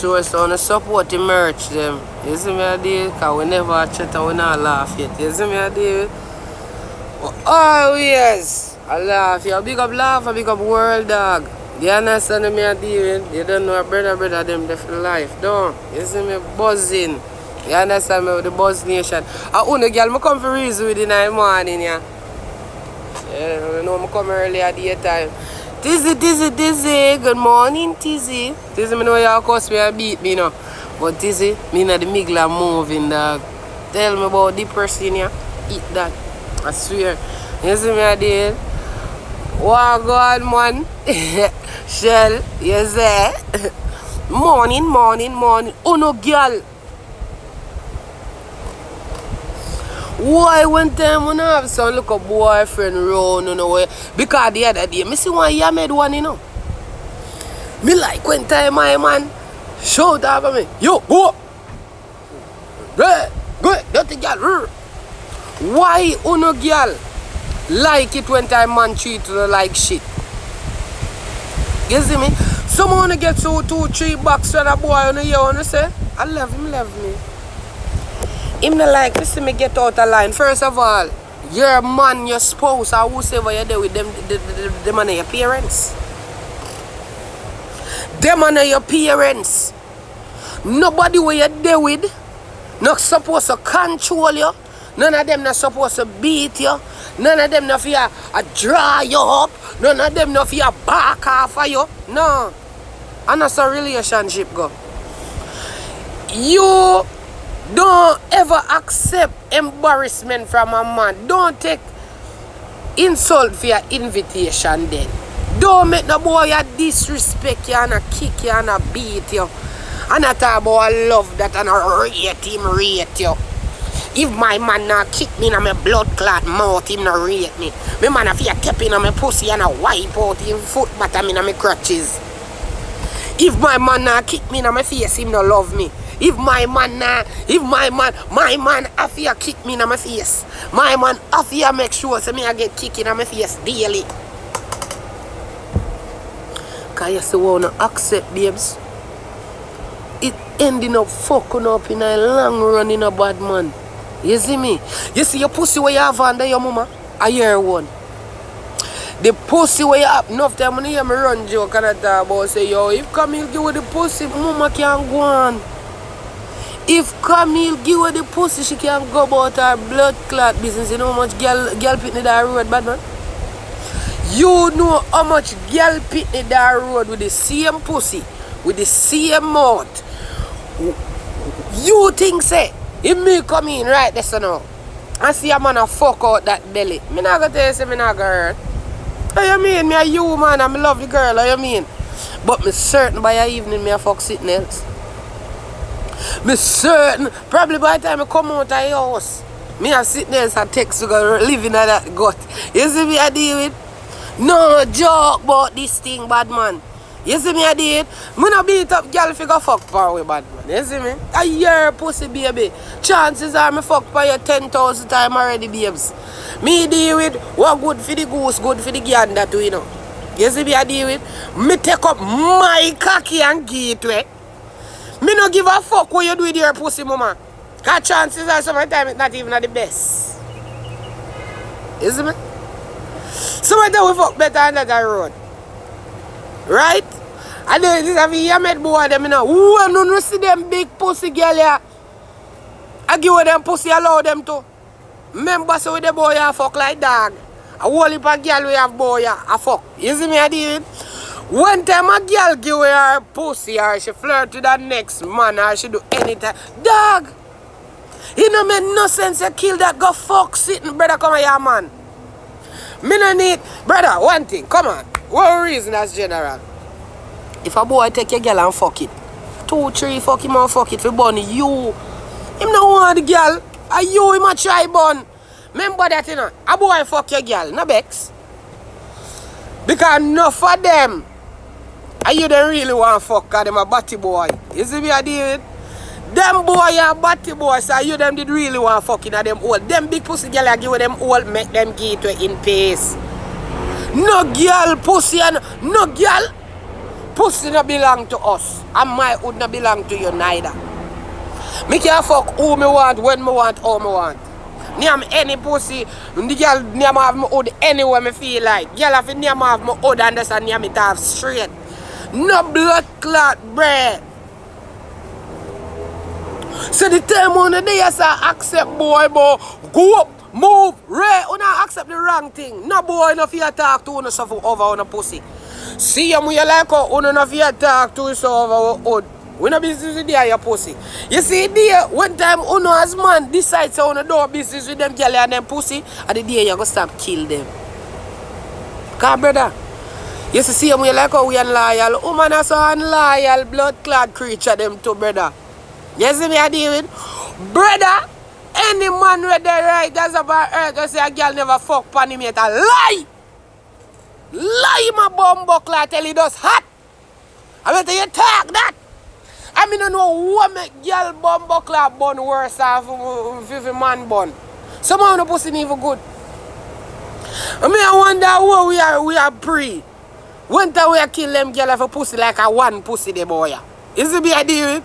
sure so I support the merch them. You see me a deal? Cause we never chat and we not laugh yet. You see me a deal? Oh yes! I laugh. You big up laugh, a big up world dog. You understand me a deal? You don't know a brother them there for life. Don't. You see me buzzing. You understand me with the buzz nation. I own a girl, I come for reason with in the morning, yeah. Yeah, you know I come early at the time. Tizzy, good morning, Tizzy. Tizzy, I know you cuss me and beat me, you know. But Tizzy, me not the migla moving, dog. Tell me about the person, yeah. Eat that. I swear. You see me a deal? Wow, God, man. Shell, you say? Morning. Oh, no, girl. Why one time when I have some look a boyfriend round, you know, because the other day, I see one Yamed one, you know. Me like when time my man shout out at me, yo, go! Go, dirty girl. Why uno girl like it when time man treat her like shit? You see me? Someone get so 2-3 bucks when a boy on the year, wanna say, I love me. Him not like to see me get out of line. First of all, your man, your spouse, or whoever you're there with them, them are your parents. Them are your parents. Nobody where you're there with not supposed to control you. None of them not supposed to beat you. None of them not fear draw you up. None of them not fear back off of you. No. And that's a relationship go. You don't ever accept embarrassment from a man. Don't take insult for your invitation then. Don't make the boy disrespect you and kick you and beat you. And I talk about love that and rate you. If my man not kick me in my blood clot mouth, him not rate me. My man if you tap in my pussy and wipe out him foot bottom in my crutches. If my man not kick me in my face, him not love me. If my man have to kick me in my face. My man have to make sure so me I get kicked in my face daily. Cause you say wanna accept, babes. It ending up fucking up in a long run in a bad man. You see me? You see your pussy where you have under your mama? A year one. The pussy where you have enough time when you hear me run joke and I talk about say, yo, if Camille give you the pussy, mama can't go on. If Camille give her the pussy, she can go about her blood clot business. You know how much girl pitney that road, bad man? You know how much girl pitney that road with the same pussy, with the same mouth. You think say, if me come in right there so now, and see a man a fuck out that belly, me not gonna tell you say me not gonna hurt. How you mean? Me a you man and me love the girl, how you mean? But me certain by a evening me a fuck something else. Me certain, probably by the time I come out of the house, me have sitting else and text to go living in that gut. You see me I deal with? No joke about this thing, bad man. You see me I deal? Me not beat up girl if you go fuck for way, bad man. You see me? A year pussy baby. Chances are me fuck for you 10,000 times already, babes. Me deal with what good for the goose, good for the gander too, you know. You see me I deal with? Me take up my cocky and give it away. Me no give a fuck what you do with your pussy, mama. Cause chances are sometimes it's not even at the best. You see me? Sometimes we fuck better than that road. Right? And then this have you met boy them, you know. Who no see them big pussy girl here? I give them pussy, allow them to. Remember so with the boy you fuck like dog. A whole heap of girl we have boy a fuck. You see me I deal with? One time a girl give her pussy or she flirt with the next man or she do anything. Dog! It don't make no sense to kill that go fuck sitting brother come here man. Me no need brother one thing, come on. One reason as general. If a boy take your girl and fuck it. 2, 3 fuck him and fuck it for burn you. Him no want the girl. And you him a try burn. Remember that you know. A boy fuck your girl, no vex. Because enough of them. And you don't really want to fuck because them a batty boy. You see me I deal with? Them boy are batty boy, so you them did really want to fuck in them old. Them big pussy girl I give them old, make them give it in pace. No girl pussy and no girl. Pussy no belong to us. And my would not belong to you neither. Me can fuck who me want, when me want, how me want. Name any pussy, the girl name have me hood anywhere me feel like. Girl have to name have me hood and just name it off straight. No blood clot bread. So the time on the day I say accept boy, go up, move, right? You not accept the wrong thing. No boy no fear talk to you suffer over on a pussy. See you when you like how you no fear talk to you so over hood. We no business with your pussy. You see there, one time Uno as man decides to do business with them girl and them pussy, and the day you go stop kill them. Cause brother, you see them we like how we unloyal. Woman are so unloyal, blood clad creature them too, brother. You see me I deal with? Brother, any man where they right that's about earth, they say a girl never fuck pan him yet. A lie! Lie my bumbo clad tell you does hot. I better you talk that. I mean, I don't know what make girl bumbo clap bun worse than if man bun. Some of the pussy even good. I mean, I wonder what we are pre. One time we are kill them girl for pussy like a one pussy the boy. Is it be a deal?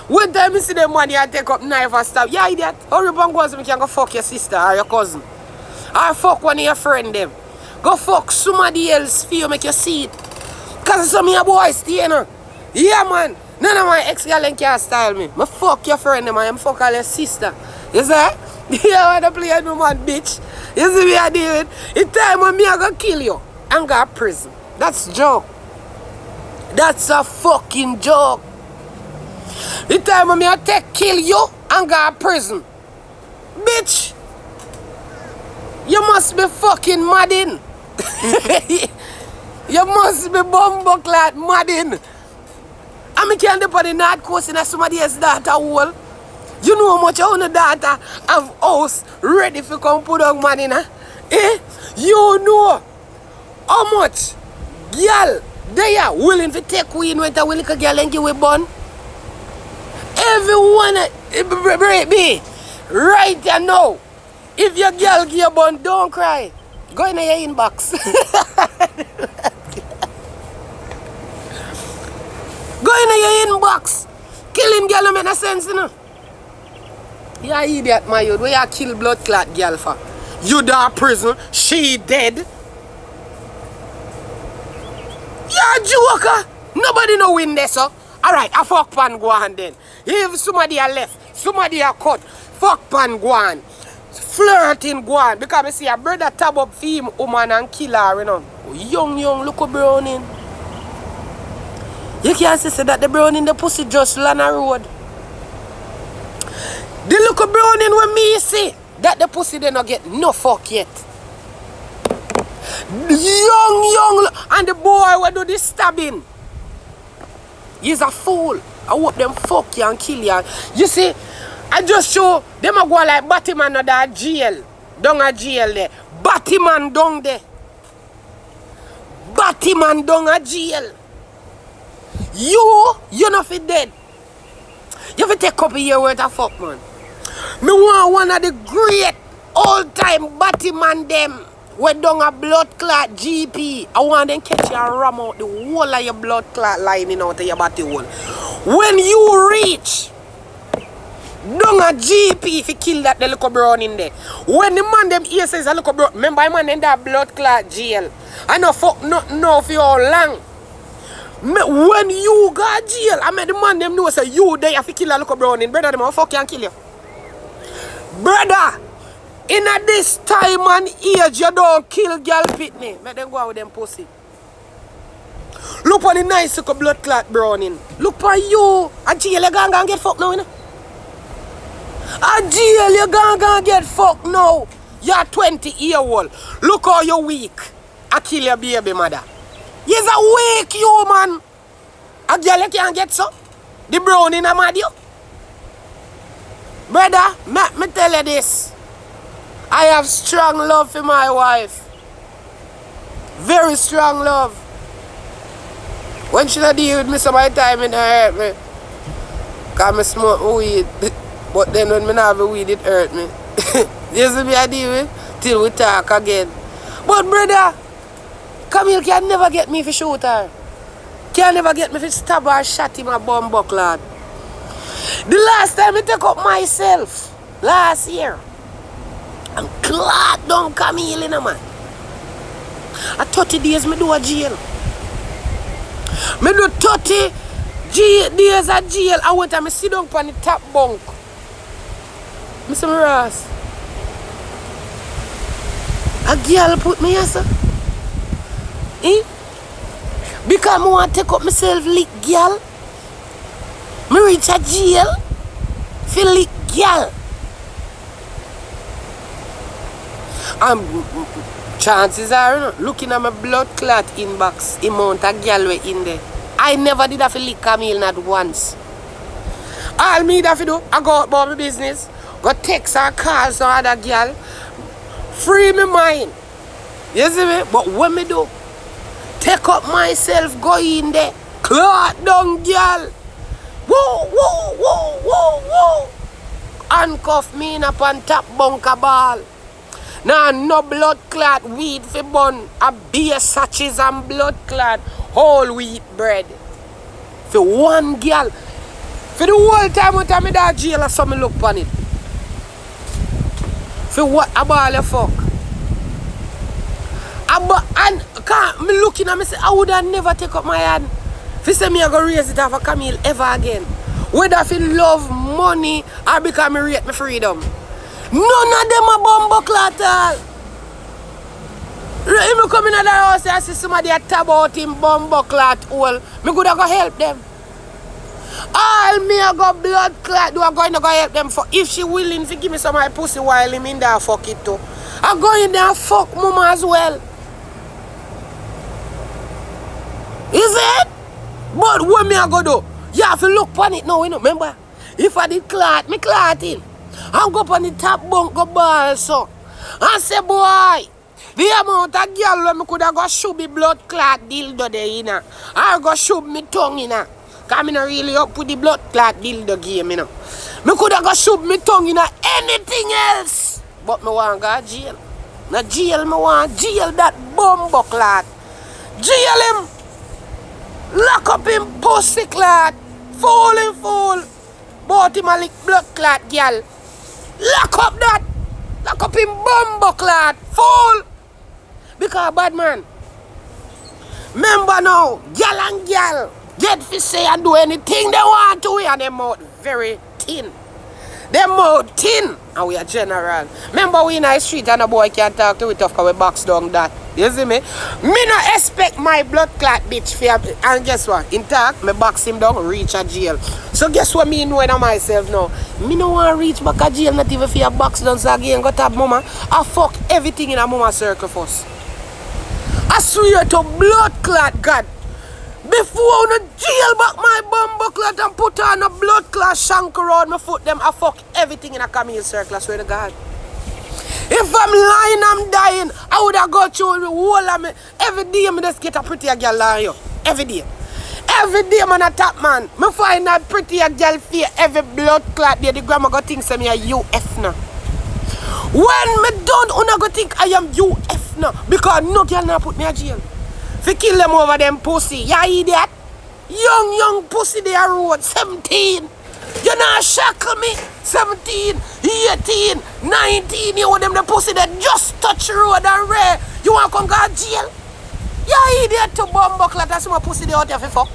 One time I see them money and take up knife and stab. Yeah, idiot. Hurry up and go so you can go fuck your sister or your cousin. Or fuck one of your friend them. Go fuck somebody else for you make you see it. Because some of your boys stay, you know. Yeah, man. None of my ex-girl can style me. I fuck your friend, man. I fuck all your sister. You see? You want to play with me, man, bitch. You see me I do it? It's time when me I gonna kill you and go to prison. That's a joke. That's a fucking joke. The time when me I kill you and go to prison. Bitch. You must be fucking madding. You must be bumbucklat madding. I mean, can't depend on the North Coast in somebody else's daughter hole. You know how much your own daughter have house ready for come put on money, nah? Eh? You know how much girl they are willing to take queen when a little girl and give a bun? Everyone break me right there now. If your girl give a bun, don't cry. Go in your inbox. Go in your inbox. Kill him, girl, make no sense, you know. You are idiot, my youth. Where you kill blood clot girl for? You down prison, she dead. You a joker. Nobody no win there, so. Alright, I fuck pan go on then. If somebody are left, somebody are cut, fuck pan go on. Flirting go on. Because I see a brother tab up for him, woman and kill her, you know. Young, look at browning. You can't say that the brown in the pussy just land a road. The little brown in when me see that the pussy they not get no fuck yet. Young, and the boy will do this stabbing. He's a fool. I hope them fuck you and kill you. You see, I just show them a go like Batman or that jail. Down a jail there. Batman down there. Batman down a jail. You not fit dead. You have to take a couple years worth of fuck, man. Me want one of the great all-time Batman them when down a blood clot GP. I want them catch you and ram out the whole of your blood clot lining out of your body hole. When you reach down a GP if you kill that the little brown in there. When the man them here says a little brown, remember I man in that blood clot jail. I know fuck nothing know for how long. When you got jail, I made the man them know say you there have to kill a little browning. Brother, them will fuck you and kill you. Brother, in a this time and age, you don't kill girl pitney. Make them go out with them pussy. Look on the nice little blood clot browning. Look on you. A jail you gonna get fucked now, you know? A jail you gonna get fucked now. You're 20-year-old. Look how you weak. I kill your baby mother. You're a weak human. A girl you can't get so. The brown in a mad you. Brother, let me tell you this. I have strong love for my wife. Very strong love. When she not deal with me some time it hurt me. Because I smoke weed. But then when I have a weed it hurt me. You see me I deal with? Till we talk again. But brother, Camille can never get me for shoot her. Can't never get me to stab or shot him a bum buck, lad. The last time I take up myself, last year, and clot down Camille in a man. At 30 days, me do a jail. Me do 30 days at jail. I went and me sit down on the top bunk. Me say, Ross, a girl put me here, sir. Eh? Because I want to take up myself lick girl. Me reach a jail for lick girl. Chances are, you know, looking at my blood clot inbox, amount of girl we in there. I never did have to lick Camille not once. All me have to do, I go out about my business, go text or call some other girl, free my mind. You see me? But when me do, take up myself, go in there, clot down girl. Whoa, whoa, whoa, whoa, whoa. Handcuff me in upon top bunker ball. Now no blood clot weed for bun. A beer sachets and blood clot whole wheat bread. For one girl. For the whole time when I that jail or something look on it. For what about the fuck? And can't me looking at me say I would have never take up my hand. If you say me I go raise it off a Camille ever again. Whether if you love money or because me rate my freedom. None of them a bumbuckle at all. If me come in the house and see somebody a tab out him bumbuckle at all, me could have go help them. All me a go blood clot do I go in to go help them for if she willing to give me some of my pussy while him in there fuck it too. I go in there and fuck mama as well. Is it? But what me I go do? You have to look on it now, you know, remember? If I did clot, me clot in. I go up on the top bunk, go ball so. I say, boy, the amount of girl when me could have go shoot me blood clot dildo there, you know. I go shoot me tongue, you know. Because I'm not really up with the blood clot dildo game, you know. Me could have go shoot me tongue, you know, anything else. But me want to go to jail. Now jail, me want jail that bumbo clot. Jail him. Lock up him pussy clot. Fool him fool. Bought him a lick blood clot, girl. Lock up that. Lock up him bumbo clot. Fool. Because bad man. Remember now, girl and girl get to say and do anything they want to and them mouth very thin. Them mouth thin and we are general. Remember we in the street and a boy can't talk to it tough because we box down that. You see me? Me no expect my blood clot bitch for and guess what? In talk, me box him down, reach a jail. So guess what me knowing of myself now? Me no want to reach back a jail not even for a box down so again go tap mama. I fuck everything in a mama circle first. I swear to blood clot God. Before I jail back my bumbo clot and put on a blood clot shank around my foot them, I fuck everything in a Camille circle, I swear to God. If I'm lying, I'm dying, I would have got through the whole of me. Every day I just get a prettier girl like you. Every day. Every day I'm a top man. I find a prettier girl fear every blood clot there. The grandma go think say me a UF now. When me done, una go think I am UF now. Because no girl now put me in jail. If you kill them over them pussy, you idiot. Young pussy they are road, 17. You not shackle me, 17, 18, 19. You want them the pussy that just touch road and rare. You want to come go to jail? You idiot to bumbuckle that's my pussy they out here for fuck.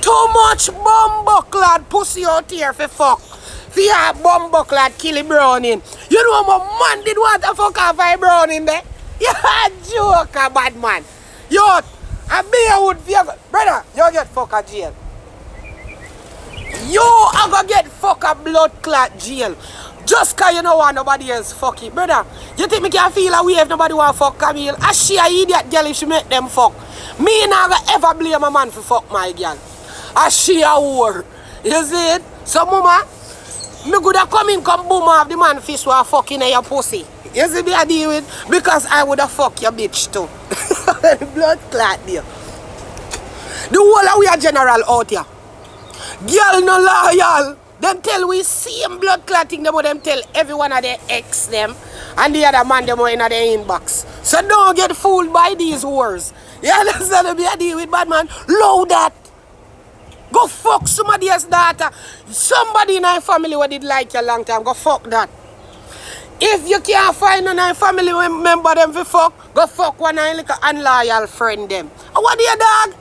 Too much bumbuckle pussy out here for fuck. For you have bumbuckle kill a brown in. You know my man did want to fuck off a brown in there? You a joker, bad man. Yo, I be a wood for you. Brother, you get fuck a jail. You are gonna get fuck a blood clot jail. Just cause you don't want nobody else fuck it. Brother, you think me can feel a way if nobody want fuck Camille? I she a idiot girl if she make them fuck. Me not gonna ever blame a man for fuck my girl. I she a whore. You see it? So mama, me could have come in, come boom off the man fish while fucking in your pussy. You see me I deal with? Because I would have fuck your bitch too. Blood clot there. The whole of we are general out here. Girl no loyal. Them tell we same blood clotting them, but them tell every one of their ex them and the other man them are in their inbox. So don't get fooled by these whores. You understand me? I deal with bad man. Low that. Go fuck somebody else's daughter. Somebody in our family who did like you a long time, go fuck that. If you can't find a family member them for fuck, go fuck one of your unloyal friend them. And what do you dog?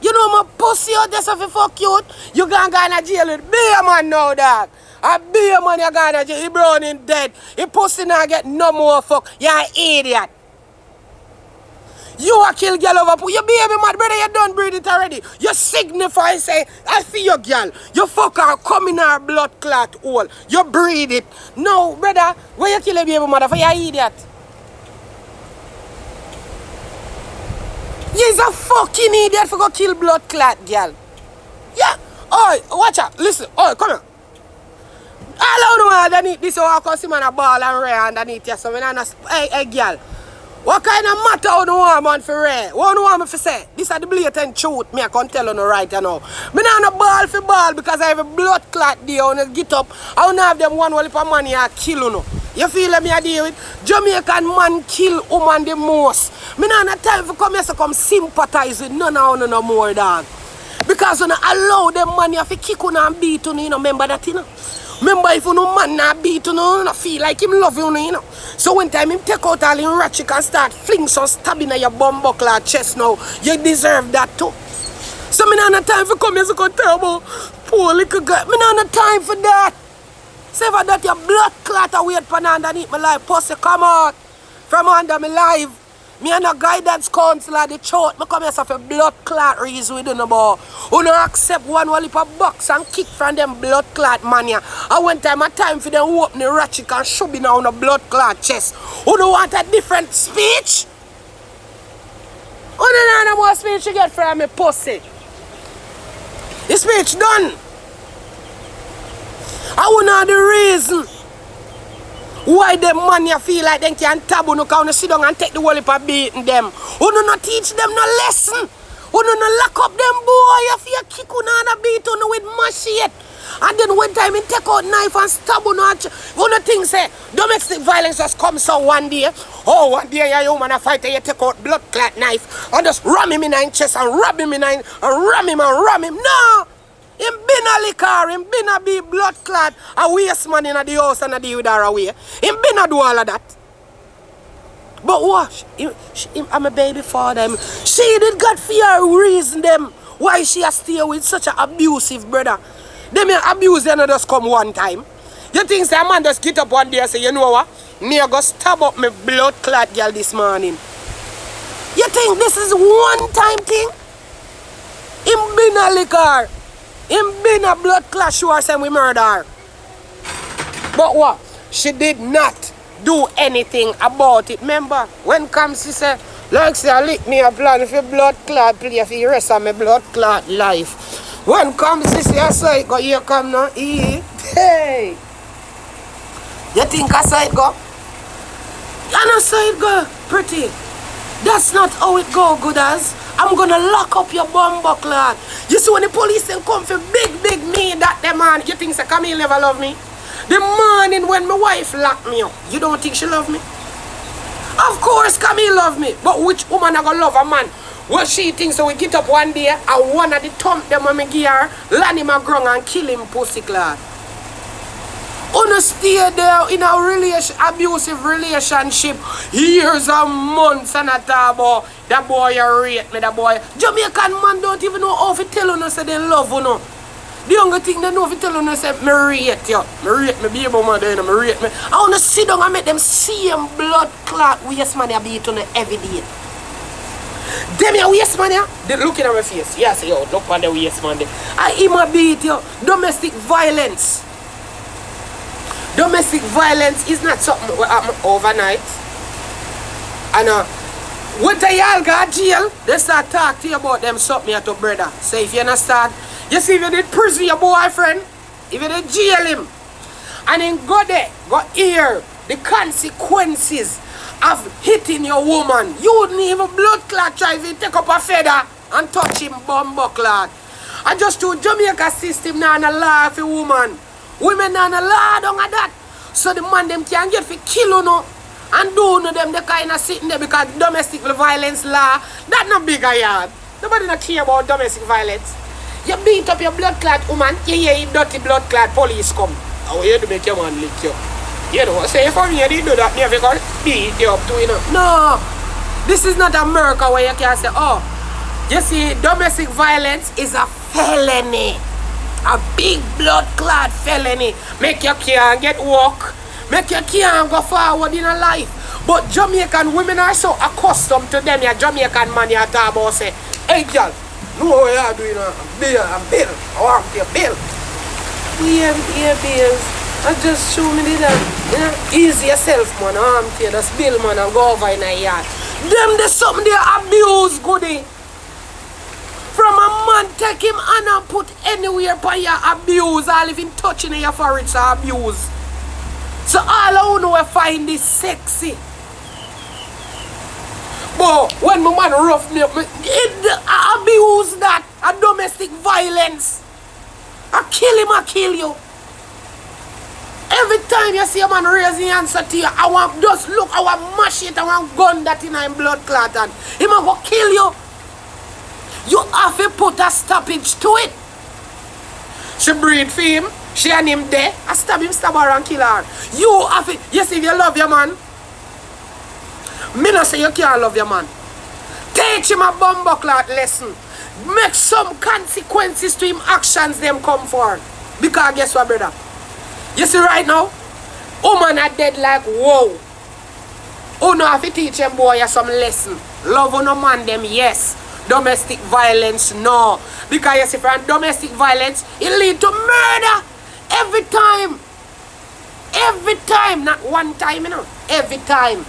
You know my pussy out there so for fuck you. You gonna go in jail with be a man now, dog. A be a man you gonna in jail. He brown in dead. He pussy not get no more fuck. You're an idiot. You a kill girl over put your baby mad, brother, you done breed it already. You signify say, I feel your girl. You fuck her, come in her blood clot hole. You breed it. No, brother, where you kill a baby mother for you idiot? You's a fucking idiot for go kill blood clot girl. Yeah. Oh, watch out. Listen. Oh, come here. All over the underneath this one, I see man a ball and rare underneath you. So when I hey girl. What kind of matter how you want man for real? What you want me to say? This is the blatant truth me I can tell you right now. Me not no ball for ball because I have a blood clot there on the get up. I don't have them one wall of money I kill you. You feel me I deal with? Jamaican man kill woman the most. Me not no time for come here to come sympathize with none of you no more dog. Because you allow them money to kick you and beat you, remember that you know? Remember if you no man not beat you, no feel like him love you, know. So when time him take out all him ratchet and start fling some stabbing at your bum buckler chest now, you deserve that too. So me not no time for come here to tell about poor little girl. Me not no time for that. Say for that your blood clot away from underneath my life. Pussy come out from under my life. Me and a guidance counselor the church. Me come here for blood clot reason we don't know about. Who don't accept one wall of a box and kick from them blood clot mania. And one time a time for them open the ratchet and shove in on a blood clot chest. Who don't want a different speech? Who don't know more speech you get from me pussy? The speech done. I want know the reason why them man you feel like they can taboo no can sit down and take the whole heap of beating them. Who do not teach them no lesson? Who do not lock up them boy if you kick on and beat on with machete? And then one time he take out knife and stab on who no think say domestic violence just come so one day. Oh, one day you man a fighter you take out blood clot knife and just ram him in the chest and rub him in the and ram him and ram him. No! Him been a liquor, him been a be blood clot, a waste man in the house and a deal with her away. Him been a do all of that. But what? I'm a baby father. She did God fear reason them why she has stay with such an abusive brother. They may abuse them and just come one time. You think say a man just get up one day and say, you know what? Me I go stab up my blood clot girl this morning. You think this is one time thing? Him been a liquor. Him been a blood clash who are saying we murder her. But what? She did not do anything about it. Remember, when comes she say, like say I lick me a plan if your blood clot play for the rest of my blood clot life. When comes she say I saw it go, here come now, hey. You think I saw it go? You know saw it go, pretty. That's not how it go, good as. I'm gonna lock up your bum buckler. You see when the police then come for big me that the man, you think say Camille never love me? The morning when my wife locked me up, you don't think she love me? Of course Camille love me, but which woman I gonna love a man? Well she thinks so we get up one day and one of the thump them when me give her, land him a ground and kill him pussy clad. Wanna stay there in a abusive relationship years and months and a talk about that boy you rate me, that boy. Jamaican man don't even know how to tell you say they love you. No. The only thing they know how to tell you say me rate you. Me rate me baby mother, me rate me. I wanna sit down and make them same blood clot waste man they beat on every day. Them your waste man ya? They looking at my face. Yes, yo, look on the waste man there. I him a beat you. Domestic violence. Domestic violence is not something that happen overnight. And when y'all got jail, they start talking to you about them something at your brother. So if you not start, you see if you did prison your boyfriend, if you did jail him, and then go there, go hear the consequences of hitting your woman. You wouldn't even blood clot try if you take up a feather and touch him bum buckler. And just to Jamaica system now and a law for woman. Women are not allowed on that. So the man them can get for kill you know, and do no them the kind of sitting there because domestic violence law, that not big a yard. Nobody not care about domestic violence. You beat up your blood clot woman, you hear you dirty blood clot police come. How you do make your man lick you? You know, say for me, you didn't do that, never gonna beat you up too, you know. No, this is not America where you can say, oh, you see, domestic violence is a felony. A big blood clot felony. Make you can't get work. Make you can't go forward in a life. But Jamaican women are so accustomed to them. Your Jamaican man, you talk about say, hey girl, know what you are doing? I'm bill. I want your bill. Yeah, bills. I just show me that. You know, ease yourself, man. I'm here. That's bill, man. And go over in a yard. Them, there's something they abuse, goody. From a man take him and put anywhere for your abuse. All even touching your forehead is abuse. So all I know I find this sexy. But when my man rough me up, I abuse that. A domestic violence. I kill him, I kill you. Every time you see a man raising answer to you, I want just look, I want mash it, I want gun that in him blood clot and him a go kill you. You have to put a stoppage to it. She breed for him, she and him there, I stab him, stab her and kill her. You have to, yes, if you love your man, me not say you can't love your man. Teach him a bumbo clot lesson. Make some consequences to him actions them come for. Because guess what, brother? You see right now, woman are dead like whoa. Oh no, have to teach them boy some lesson. Love on a man them, yes. Domestic violence, no. Because you see, from domestic violence, it lead to murder. Every time. Every time. Not one time, you know. Every time.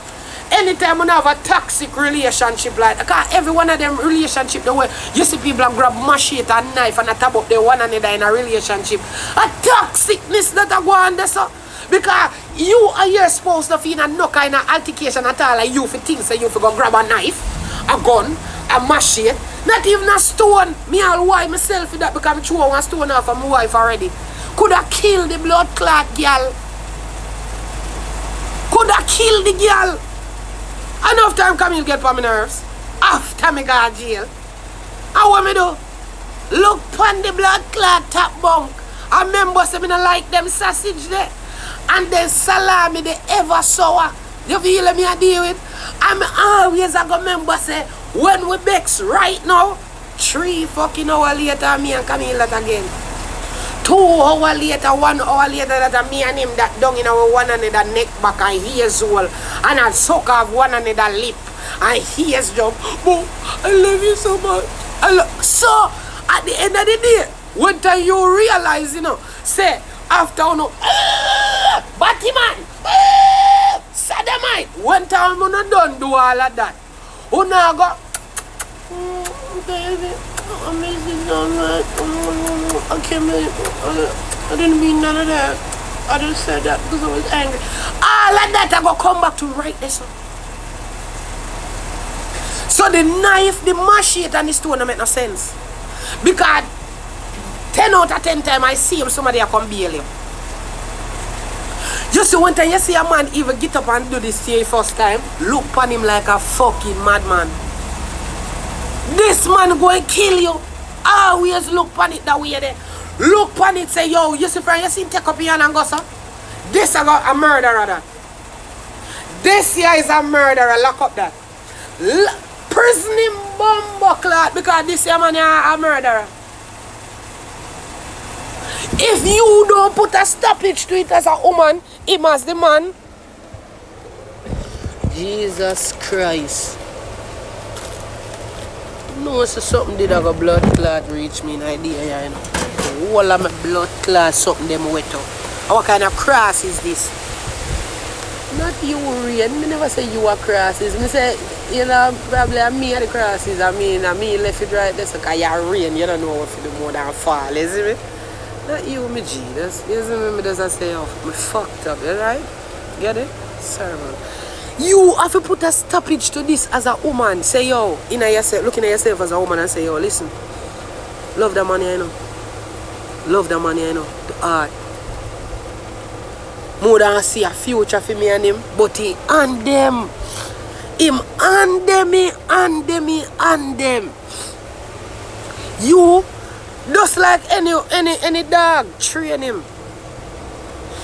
Anytime we have a toxic relationship like because every one of them relationship the way you see people grab machete and knife and attack up the one another in a relationship. A toxicness that I go on there so because you are your supposed to feel no kind of altercation at all like you for things so you for go grab a knife, a gun, a machete, not even a stone. Me all why myself for that because I throw one stone off of my wife already. Could have killed the blood clot girl. Could have killed the girl. Enough time come you get on my nerves. After me go to jail. And what me do? Look pon the blood clot top bunk. I remember say me not like them sausage there. And then salami they ever sour. You feel me I deal with? I'm always I go remember say when we bex right now, 3 fucking hours later me and Camille that again. 2 hours later, 1 hour later, that me and him that down in our one another neck back and ears hole and I suck off one another lip and ears jump. Oh, I love you so much. So at the end of the day, when time you realize, you know, say after you know, Batman, Sodomite, when time you not done do all of that, you now go, baby. Amazing, I can't believe I didn't mean none of that. I just said that because I was angry. All of that I go come back to right this one. So the knife, the machete and the stone don't make no sense. Because 10 out of 10 times I see him, somebody I come bail him. You see one time you see a man even get up and do this to you first time, look upon him like a fucking madman. This man go and kill you. Always look on it that way there. Look on it, say, yo, you see friend, you see him take up your hand and go, so? This I got a murderer that. This here is a murderer, lock up that. Prison him bumbo clot because this here man is a murderer. If you don't put a stoppage to it as a woman, him as the man. Jesus Christ. No, so something did have a blood clot reach me in idea, you know. All of my blood clot, something them wet up. What kind of cross is this? Not you, Rain. Me never say you are crosses. Me say, you know, probably me are the crosses. I mean left it right there, so because you're Rain, you don't know what to do more than fall, you see me? Not you, me G. You see me, just say, oh, me fucked up, you right? Get it? Sorry, man. You have to put a stoppage to this as a woman. Say, yo, looking at yourself as a woman and say, yo, listen. Love the money, I know. Love the money, I know. The art. More than see a future for me and him. But he and them. Him and them, he and them, he and them. You Just like any dog, train him.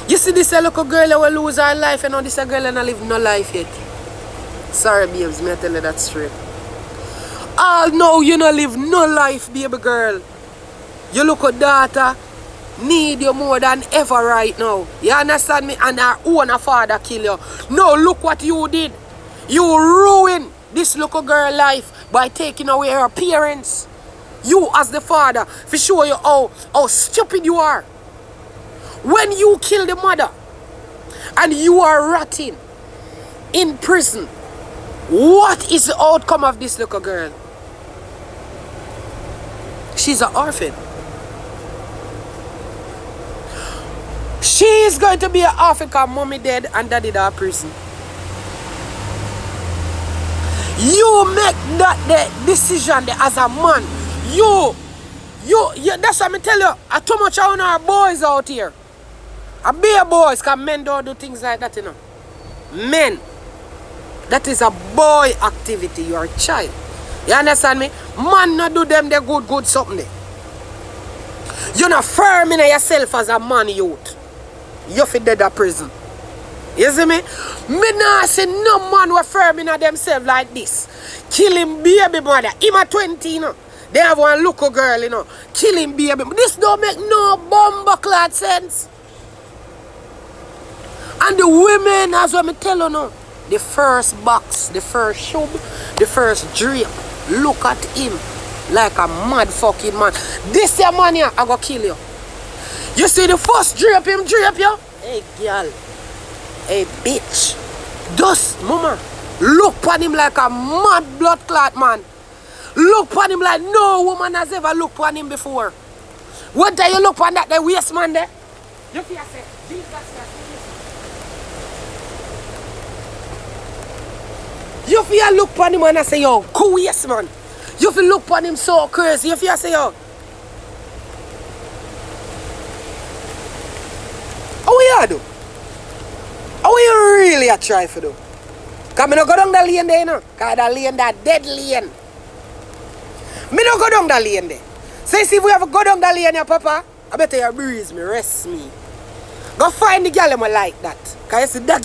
You see this a little girl that will lose her life, and now this a girl that not live no life yet. Sorry, babes, me I tell you that straight. All now you not live no life, baby girl. You look at daughter, need you more than ever right now. You understand me? And her own father kill you. No, look what you did. You ruined this little girl life by taking away her parents. You as the father, for show you how stupid you are. When you kill the mother and you are rotting in prison, what is the outcome of this little girl? She's an orphan. She is going to be an orphan because mommy dead and daddy died in prison. You make that the decision as a man. You, that's what I tell you. I too much on our boys out here. I be a boys because men don't do things like that, you know. Men. That is a boy activity. You are a child. You understand me? Man not do them the good something there. You're not firm in yourself as a man youth. You're for dead at prison. You see me? Me not see no man who firm in themselves like this. Killing baby mother. Him a 20, you know. They have one little girl, you know. Killing baby. This don't make no bumbleclad sense. And the women, as what me tell you now, the first box, the first shub, the first drape, look at him like a mad fucking man. This your man here, I go kill you. You see the first drape him drape you? Hey girl, hey bitch. Just, mama, look on him like a mad blood clot man. Look on him like no woman has ever looked on him before. What do you look on that the waist man there? You feel say, Jesus Christ. You feel look on him and I say, yo, cool yes man. You feel look on him so crazy. You feel say, yo. How you do? How you really a try for do? Because I don't go down the lane there, you know. Because that lane, that dead lane. I don't go down the lane there. So you see if we have to go down the lane here, Papa, I better you breeze me, rest me. Go find the girl like that. Because you see that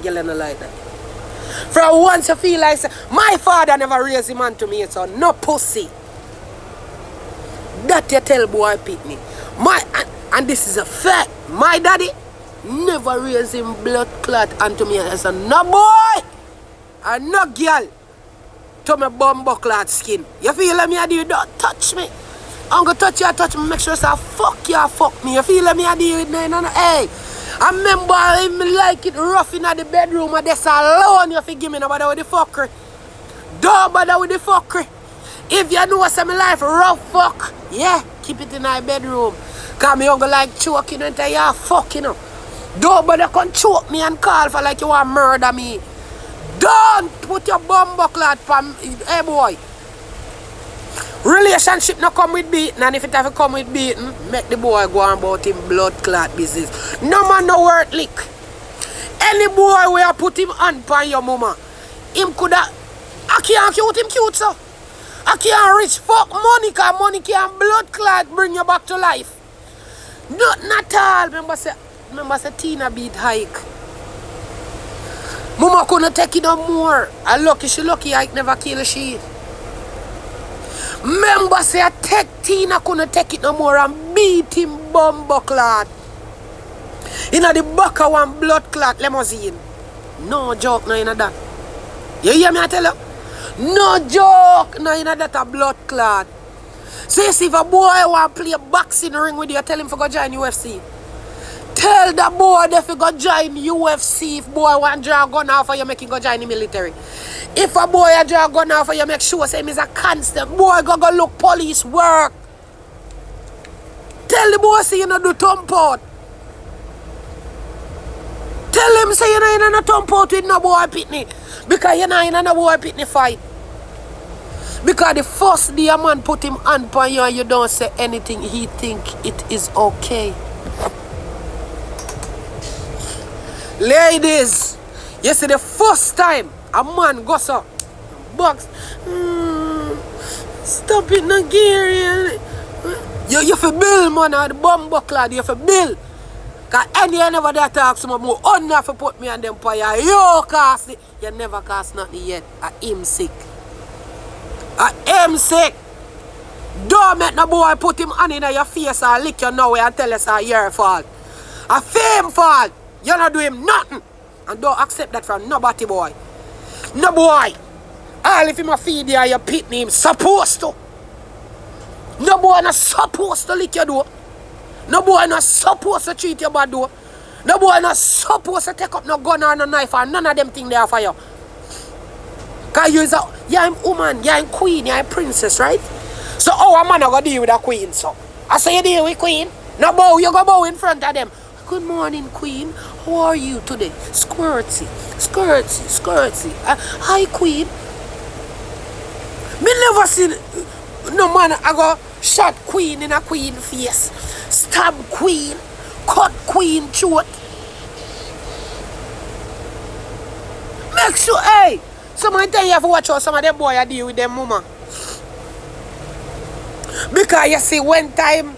girl not like that. For once you feel like, my father never raised him on to me, so no pussy. That you tell boy Pitney. And this is a fact. My daddy never raised him blood clot onto me as a no boy and no girl to my bumbo clot skin. You feel like me I do, don't touch me. I'm gonna touch you, touch me, make sure say fuck you, fuck me. You feel like me I do, no. Hey. I remember I like it rough in the bedroom and that's alone you forgive me no bother with the fuckery. Don't bother with the fuckery. If you know what's my life rough fuck, yeah, keep it in my bedroom. Cause me don't go like choking until you fuck, you know. Don't bother come choke me and call for like you want to murder me. Don't put your bumbleclad from hey boy. Relationship not come with beating, and if it have to come with beating, make the boy go on about him blood clot business. No man no worth lick. Any boy where put him on pan your mama, him coulda I can't cute him cute so. I can't rich fuck money cause money can blood clot bring you back to life. Not all. Remember say Tina beat hike. Mama couldn't take it no more. And lucky she lucky hike never kill she. Remember say I take Tina couldn't take it no more and beat him bumbleclad. In the back of one blood clot limousine. No joke no in that. You hear me I tell you? No joke no in that a blood clot. So you see if a boy want to play a boxing ring with you, tell him to go join UFC. Tell the boy that if go join UFC, if boy want to draw a gun off for you, make him go join the military. If a boy draw a gun off for you, make sure say him is a constant. Boy go look police work. Tell the boy say you no do thump out. Tell him say you know no thump out with no boy Pitney. Because you know in no boy Pitney fight. Because the first day a man put him hand on you and you don't say anything, he think it is okay. Ladies, you see the first time a man goes up, box, stop it Nigerian. You for bill, man, or the bomb buckler, you for bill. Cause any you never that talk some more under for put me on them fire. You cost it. You never cost nothing yet. I am sick. I am sick. Don't make no boy put him on in your face and lick you now and tell us it's your fault. A fame fault. You not do him nothing. And don't accept that from nobody, boy. No boy. All if him a feed you, you pitney him. Supposed to. No boy not supposed to lick your door. No boy not supposed to treat you bad door. No boy not supposed to take up no gun or no knife or none of them things there for you. Cause you're a woman, you're a queen, you're a princess, right? So how a man go deal with a queen, so? I say you deal with queen. No bow, you go bow in front of them. Good morning, queen. How are you today? Skirty, skirty, skirty. Hi, queen. Me never seen no man I go shot queen in a queen face. Stab queen. Cut queen throat. Make sure, hey, somebody tell you have to watch out some of them boy I deal with them mama. Because you see one time,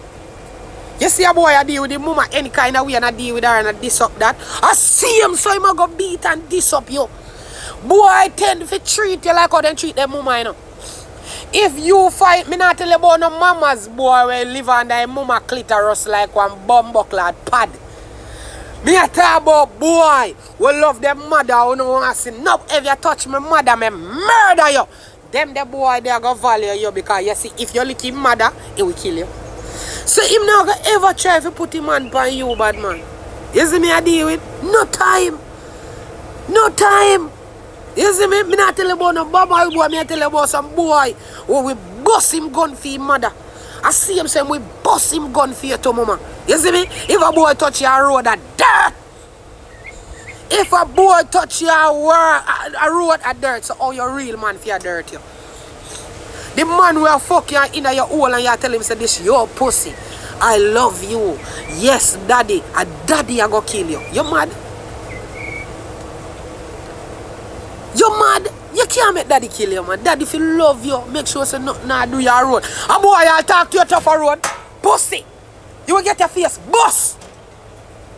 you see a boy I deal with the mama any kind of way and I deal with her and I diss up that. I see him so him go beat and diss up you. Boy tend to treat you like how they treat them mama, you know. If you fight, me not tell you about no mamas boy where live under a mama clitoris like one bumbuckler pad. Me a talk about boy who love them mother who no want to see no if you touch my mother, me murder you. Them the boy they go value you because you see if you lick him mother, he will kill you. So him not gonna ever try to put him hand on you, bad man. You see me I deal with? No time. No time. You see me? Me not tell you about no baba boy, me tell you about some boy who we bust him gun for him mother. I see him saying we bust him gun for your to mama. You see me? If a boy touch your road at dirt. If a boy touch your road at dirt, so how you real man for your dirt you? The man will fuck you in your hole and you tell him say this your pussy. I love you. Yes, daddy. A daddy I go kill you. You mad? You mad? You can't make daddy kill you, man. Daddy if he love you, make sure say nothing nah do your road. A boy I'll talk to you tough a road. Pussy. You will get your face bust.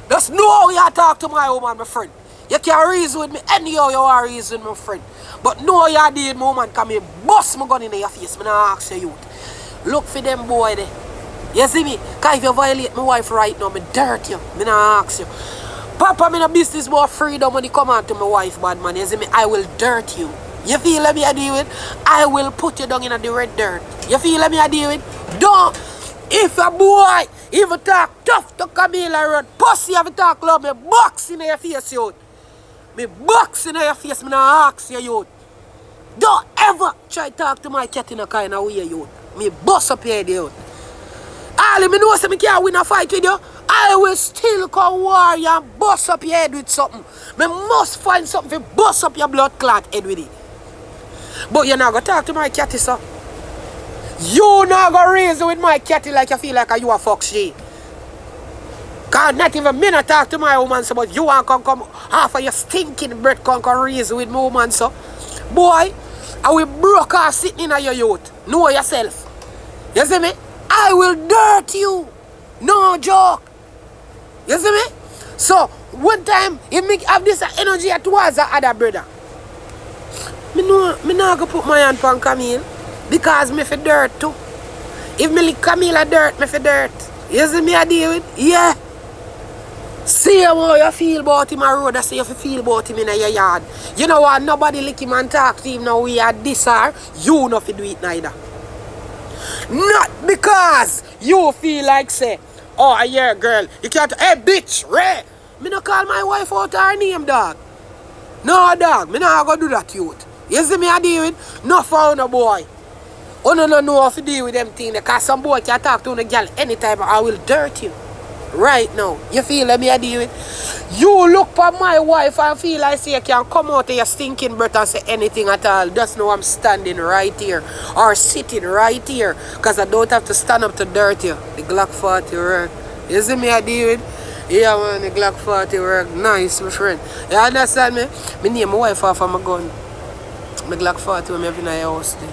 Just know how you talk to my woman, my friend. You can reason with me anyhow you are reason with my friend. But know you did my woman come here, bust my gun in your face. Me not ask you youth. Look for them boy there. You see me? Because if you violate my wife right now, me dirt you. Me not ask you. Papa, me no business more freedom when you come out to my wife, bad man. You see me? I will dirt you. You feel let me I deal with? I will put you down in the red dirt. You feel let me I deal with? Don't. If a boy even talk tough to Camila Road, pussy have talk love, me box in your face, youth. Me box in your face, me not ask you, youth. Don't ever try to talk to my cat in a kind of way, youth. Me bust up your head, youth. All me know so me can't win a fight with you. I will still come war you and bust up your head with something. Me must find something to bust up your blood clot head with it. But you're not going to talk to my catty, sir. You not going to reason with my catty like you feel like you a fuck she. Because not even me not talk to my woman, so but you want to come half of your stinking breath come reason with my woman, so. Boy, I will broke off sitting in your youth. Know yourself. You see me? I will dirt you. No joke. You see me? So, one time, you make have this energy towards the other brother. Me not go put my hand on Camille because me for dirt too. If me lick Camille a dirt, me for dirt. You see me I deal with? Yeah. See how you feel about him on road, I say you feel about him in your yard. You know what? Nobody lick him and talk to him now we are this or you not do it neither. Not because you feel like say, oh yeah girl, you can't, hey bitch, Ray. Me not call my wife out her name, dog. No dog, me not gonna do that youth. You see me I deal with? No for no boy. Oh no know how to deal with them things because some boy can talk to a girl anytime I will dirt you. Right now. You feel let me I deal with? You look for my wife and feel like say you can come out of your stinking breath and say anything at all. Just know I'm standing right here. Or sitting right here. Because I don't have to stand up to dirt you. The Glock 40 work. You see me I deal with? Yeah man, the Glock 40 work. Nice my friend. You understand me? Me name my wife off of my gun. My Glock 40 when I have in the house there.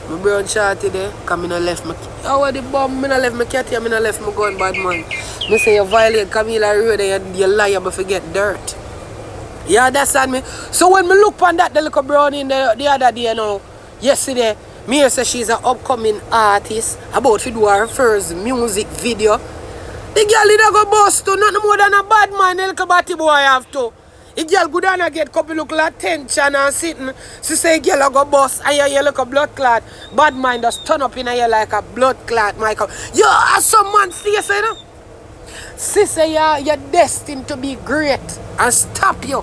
My brown shorty there, cause me no left my how the bomb, me no left my cat here, me no left my gun, bad man. Me say you violate Camila Road and you lie but forget dirt. You understand me? So when me look on that the little brown in the other day now, yesterday, me say she's an upcoming artist about to do her first music video. The girl did go bust to nothing more than a bad man, the little batty boy have to. The girl go down and get couple look like attention and sitting. She say girl go bust and you look a blood clot. Bad mind just turn up in here like a blood clot, Michael. Yo, as some man face, you know? She say you're destined to be great and stop you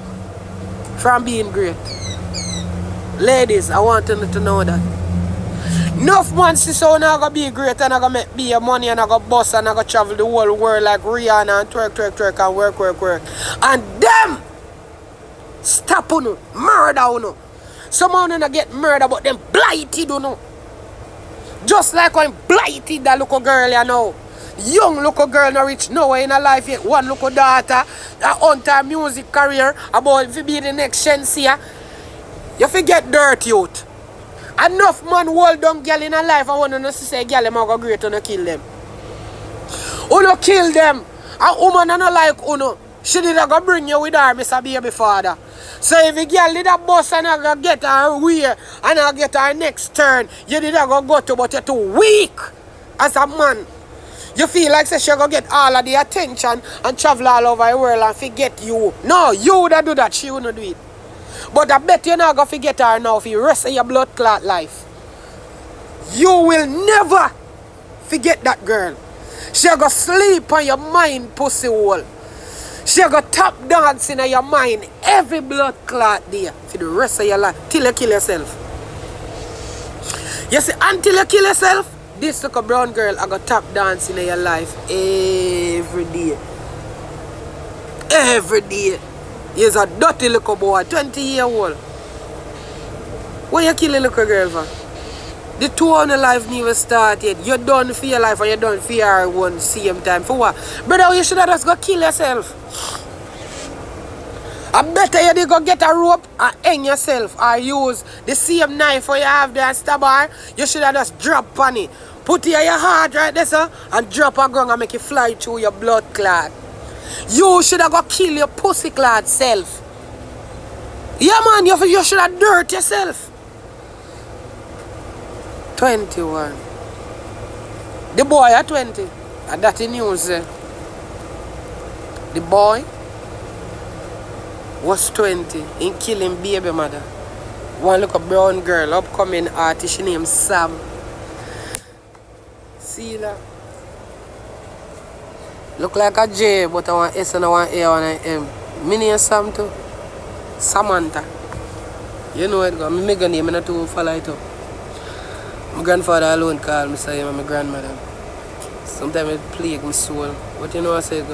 from being great. Ladies, I want you to know that. Enough man see so now gonna be great and I gonna make be your money and I gonna bust and I gonna travel the whole world like Rihanna and twerk and work. And them stop you, murder you. Some of them get murdered but them blighted you know. Just like when blighted that little girl you know. Young little girl not reach nowhere in her life yet. One little daughter that hunt her music career about to be the next Shensia. You forget dirt youth. Enough man hold down girl in her life and want to say girl them go great and kill them. Uno kill them. A woman and not like uno. She did go bring you with her, Mr. Baby Father. So if a girl did a bus and I get her way and I get her next turn, you did go to but you're too weak as a man. You feel like say she gonna get all of the attention and travel all over the world and forget you. No, you would do that, she wouldn't do it. But I bet you're not gonna forget her now for the rest of your blood clot life. You will never forget that girl. She gonna sleep on your mind, pussy hole. She gonna top dance in your mind every blood clot there for the rest of your life till you kill yourself. You see, until you kill yourself, this little brown girl I gonna top dance in your life every day. Every day. He's a dirty little boy, 20-year-old. Why you kill a little girl for? The two on the life never started. You're done for your life and you're done for your one same time. For what? Brother, you should have just go kill yourself. I better you did go get a rope and hang yourself or use the same knife you have there and stab her. You should have just drop on it. Put it in your heart right there, sir, and drop a gun and make it fly through your blood clot. You should have go kill your pussy clot self. Yeah, man, you should have dirt yourself. 21. The boy at 20. And that in news. The boy was 20 in killing baby mother. One little brown girl, upcoming artist, she named Sam. See that? Look like a J, but I want S and I want A and I M. Me name Sam too. Samantha. You know it, my mega name, I not to follow it up. My grandfather alone called me, say I'm my grandmother. Sometimes it plague my soul. But you know I say,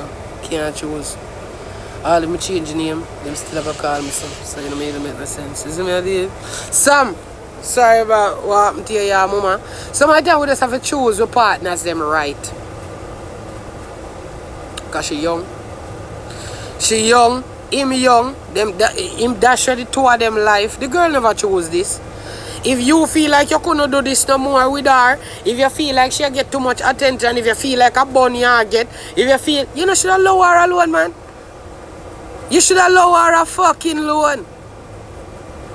can't choose. All of me change name, them still have a call me Sam. So you know, it make no sense. You see me, I did? Sam, sorry about what happened to your mama. Sometimes we just have to choose our partners them right. Because she young. She young, him young, him dash the two of them life. The girl never chose this. If you feel like you couldn't do this no more with her, if you feel like she get too much attention, if you feel like a bunny you get, if you feel, you know, should allow her alone, man. You should allow her a fucking loan.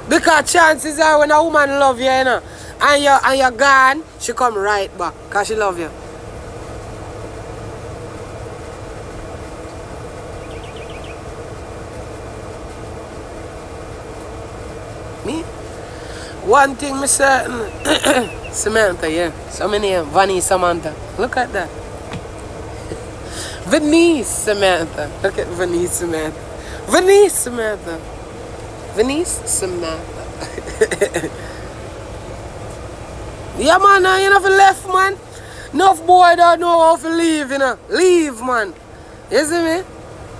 Because chances are when a woman love you, you know, and you're gone, she come right back because she love you. Me? One thing me certain, Samantha, yeah. So many name, Vanny Samantha. Look at that. Venice Samantha. Look at Venice Samantha. Venice Samantha. Venice Samantha. Yeah, man, you know, if you left, man. Enough boy don't know how to leave, you know. Leave, man. You see me?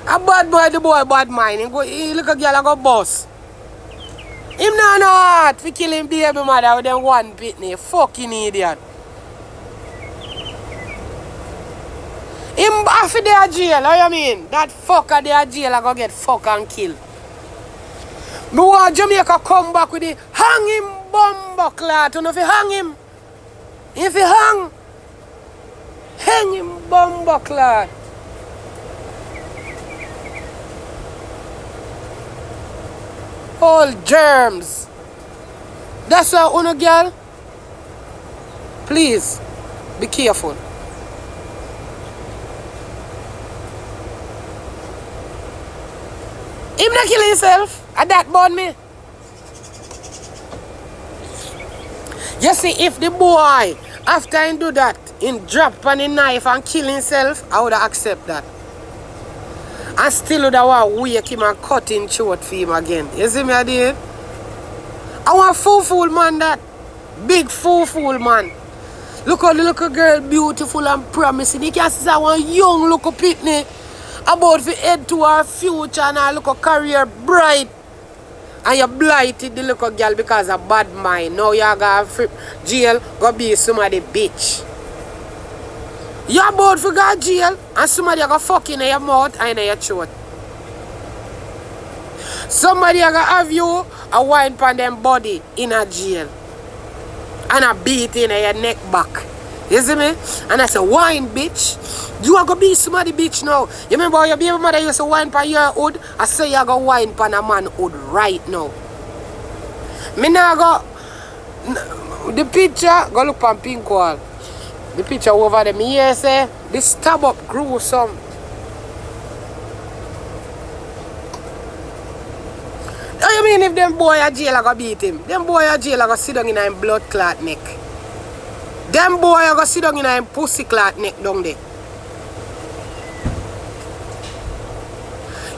A bad boy, the boy bad mind. He look a girl and go boss. Him not know heart for killing baby mother with them one pitney. Fucking idiot. Him after they are jail, how you mean? That fucker they are jail I go get fuck and kill. Me want Jamaica come back with the hang him bumbo clot. You know if you hang him. If you hang him bumbo clad. All germs. That's why, uno girl, please be careful. Him not kill himself. And that burn me. You see, if the boy, after he do that, he drop on the knife and kill himself, I would accept that. And still would have wake him and cut him throat for him again. You see me, I did? I want fool man that. Big fool man. Look how the little girl beautiful and promising. You can see that one young little pitney about to head to her future and her little career bright. And you blighted the little girl because of bad mind. Now you go to jail, go be somebody bitch. You're about to go to jail and somebody go fuck in your mouth and in your throat. Somebody go have you a wine pan them body in a jail. And a beat in your neck back. You see me? And I say, wine bitch. You are going to be somebody bitch now. You remember how your baby mother used to wine pan your hood? I say you are going to wine pan a man hood right now. Me now go, the picture, go look on pink wall. The picture over there, me here say, this stab up grew some. How you mean if them boy a jail are going to beat him? Them boy a jail are going to sit down in a blood clot neck. Them boy are going to sit down in a pussy clot neck down there.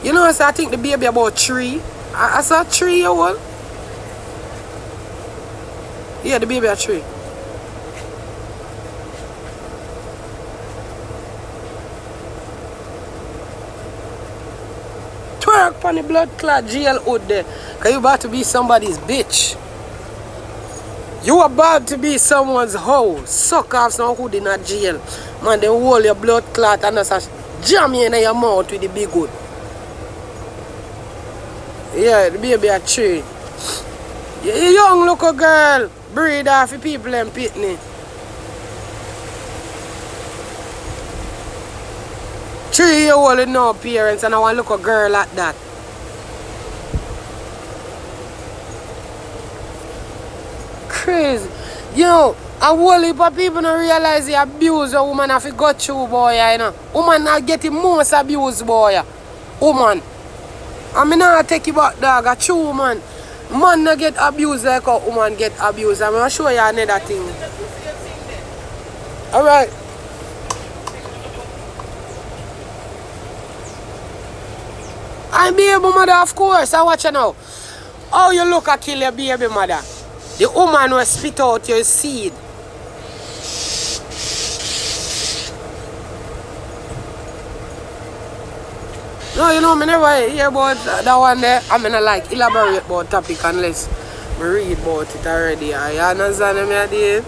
You know, so I think the baby about 3. I saw 3-year-old. Yeah, the baby at 3. Twerk on the blood clot jail hood there. Because you about to be somebody's bitch. You about to be someone's hoe. Suck off some hood in a jail. Man, they hold your blood clot and just jam you in your mouth with the big hood. Yeah, the baby at 3. You young little girl. Breed off the people and pitney. 3-year-old with no parents and I want to look a girl like that. Crazy. Yo, a whole heap of people don't realize the abuse a woman have to go through, boy, you know. Woman not getting most abuse, boy. Woman. I mean, I take you back, dog. A true man. Man not get abused like a woman get abused. I'm going to show you another thing. Alright. I'm baby mother, of course. I watch you now. How you look at kill your baby mother? The woman will spit out your seed. No, you know, I never hear about that one there. I mean, I like elaborate about topic unless I read about it already. You understand me, I did?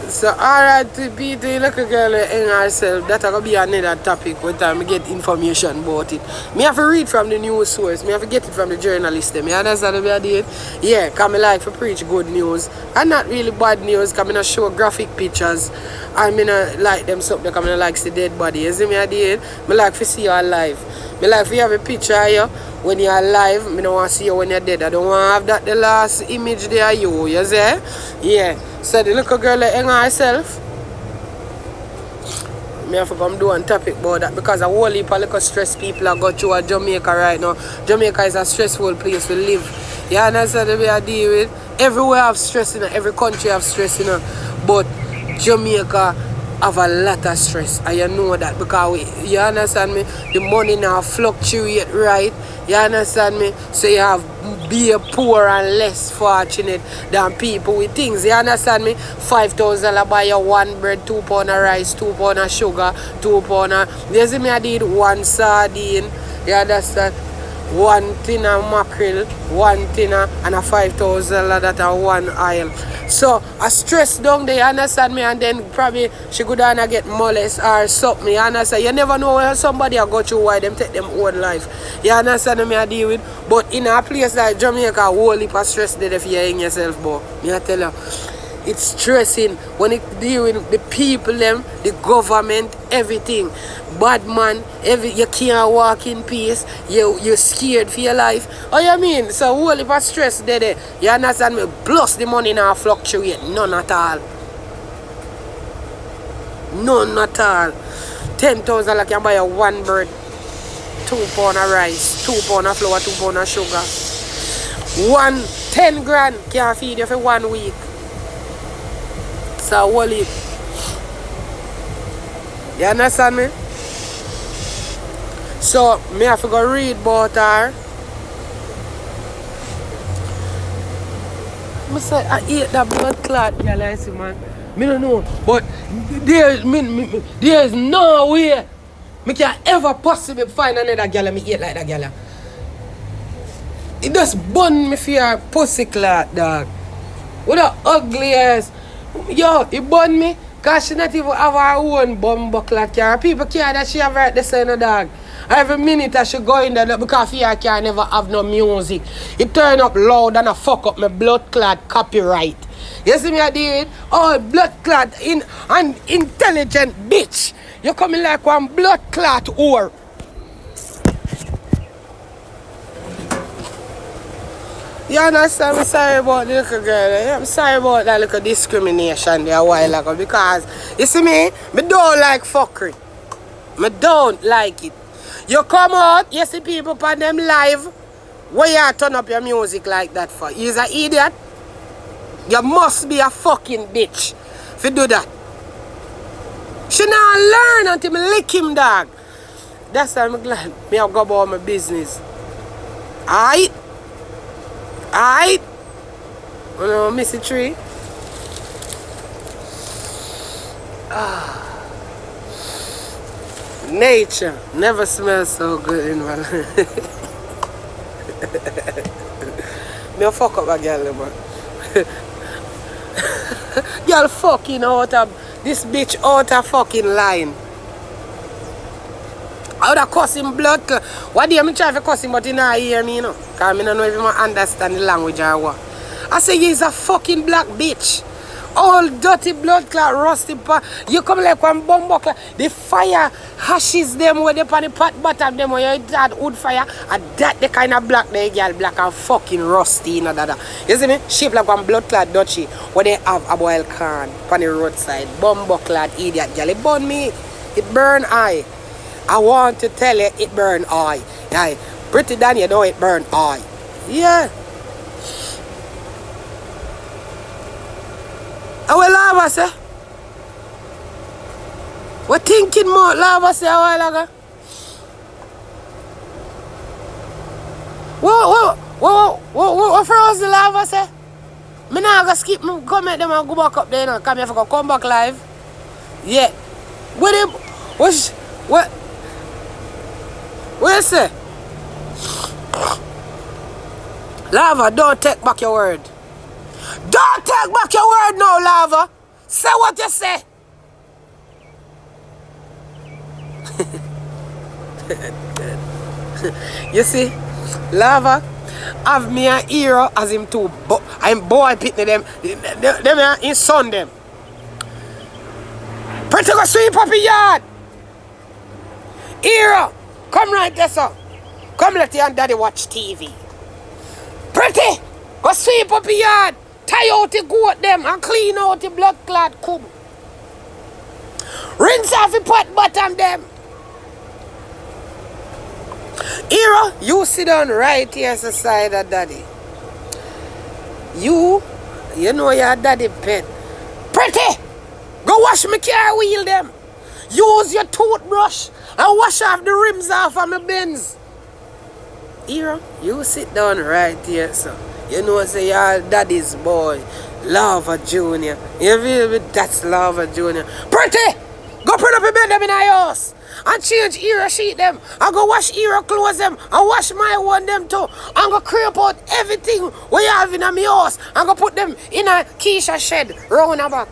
So, alright, Peter, look a girl in herself. That's going to be another topic when time I get information about it. Me have to read from the news source. Me have to get it from the journalist. You understand me, I did? Yeah, because I like to preach good news. And not really bad news, because I not show graphic pictures. I mean, I like them something because I like to see dead body. You see me, I did? I like to see you alive. I like to have a picture of you when you're alive. I don't want to see you when you're dead. I don't want to have that the last image there of you see? Yeah. So the little girl hang herself. I have to come do one topic about that because a whole heap of little stress people are going through Jamaica right now. Jamaica is a stressful place to live. You understand what I deal with? Everywhere have stress in it, every country have stress in it. But Jamaica have a lot of stress, and you know that because you understand me, the money now fluctuate, right? You understand me? So you have be poor and less fortunate than people with things. You understand me? $5,000 buy you 1 bread, 2 pound of rice, 2 pound of sugar, 2 pound of... You see me, I did 1 sardine. You understand? 1 tin of mackerel, 1 tin of, and a $5,000 that are 1 oil. So I stress down there, you understand me, and then probably she could get molest or something, you understand? You never know where somebody will go through why them take them own life. You understand me I deal with? But in a place like Jamaica, a whole heap of stress there if you hang yourself, boy. Me I tell you. It's stressing when it deal with the people them, the government, everything. Bad man, you can't walk in peace, you're scared for your life. Oh you mean? So whole heap of stress there. You understand me? Plus the money now fluctuate. None at all. None at all. 10,000 like you buy a one bird, 2 pound of rice, 2 pound of flour, 2 pound of sugar. 10 grand can feed you for 1 week. So what it? You understand me? So me have to go read about her. I say I ate that blood clot, girl, I see, man. Me don't know, but there's no way me can ever possibly find another girl me eat like that girl. It just burn me for your pussy clot, dog. What a ugly ass. Yo, it burn me because she not even have her own bumbo clot car. People care that she have right the same dog. Every minute I should go in there because fear can never have no music. It turn up loud and I fuck up my blood clot copyright. You see me I do it? Oh, blood clot an intelligent bitch. You coming like one blood clot whore. You understand? I'm sorry about the little girl. I'm sorry about that little discrimination there a while ago because you see me don't like fuckery. I don't like it. You come out, you see people on them live, where you turn up your music like that for? You're an idiot. You must be a fucking bitch if you do that. She not learn until me lick him, dog. That's why I'm glad me have go about my business. Alright? Alright? You know, Missy Tree? Nature never smells so good in my life. Me fuck up a girl, man. Girl fucking out of this bitch out of fucking line. I would have cuss him blood. What do you try to cuss him but he not hear me, you know? Because I don't know if he understand the language or what. I say he's a fucking black bitch. All dirty blood clot, rusty pot. You come like one bomb buckler. The fire hashes them where they on the pot bottom them where you had wood fire. And that the kind of black they girl black and fucking rusty, you know that. You see me? Shape like one blood clot dutchy where they have a boiled corn on the roadside. Bomb buckler idiot girl. It burn me. It burn eye. I want to tell you it burn eye. Yeah. Pretty than you know it burn eye. Yeah. What Lava say? What thinking more Lava say a while ago? What froze the Lava say? Me now go skip me come at them and go back up there now. Come here for come back live. Yeah. What you say? Lava, don't take back your word. Don't take back your word now, Lava. Say what you say. You see, Lava have me a hero as him too. I'm boy pitney them. Them are in son them. Pretty go sweep up your yard. Hero, come right there, sir. Come let your daddy watch TV. Pretty, go sweep up your yard. Tie out the goat them and clean out the blood clot cub. Rinse off the pot bottom them. Hero, you sit down right here as a side of daddy. You know your daddy pet. Pretty, go wash my car wheel them. Use your toothbrush and wash off the rims off of my Benz. Hero, you sit down right here, sir. You know, say your daddy's boy, Lava Junior. You feel me? That's Lava Junior. Pretty! Go put up a bed them in our house. And change Hero sheet them. And go wash Hero clothes them. And wash my one them too. And go creep out everything what you have in my house. And go put them in a Keisha shed round the back.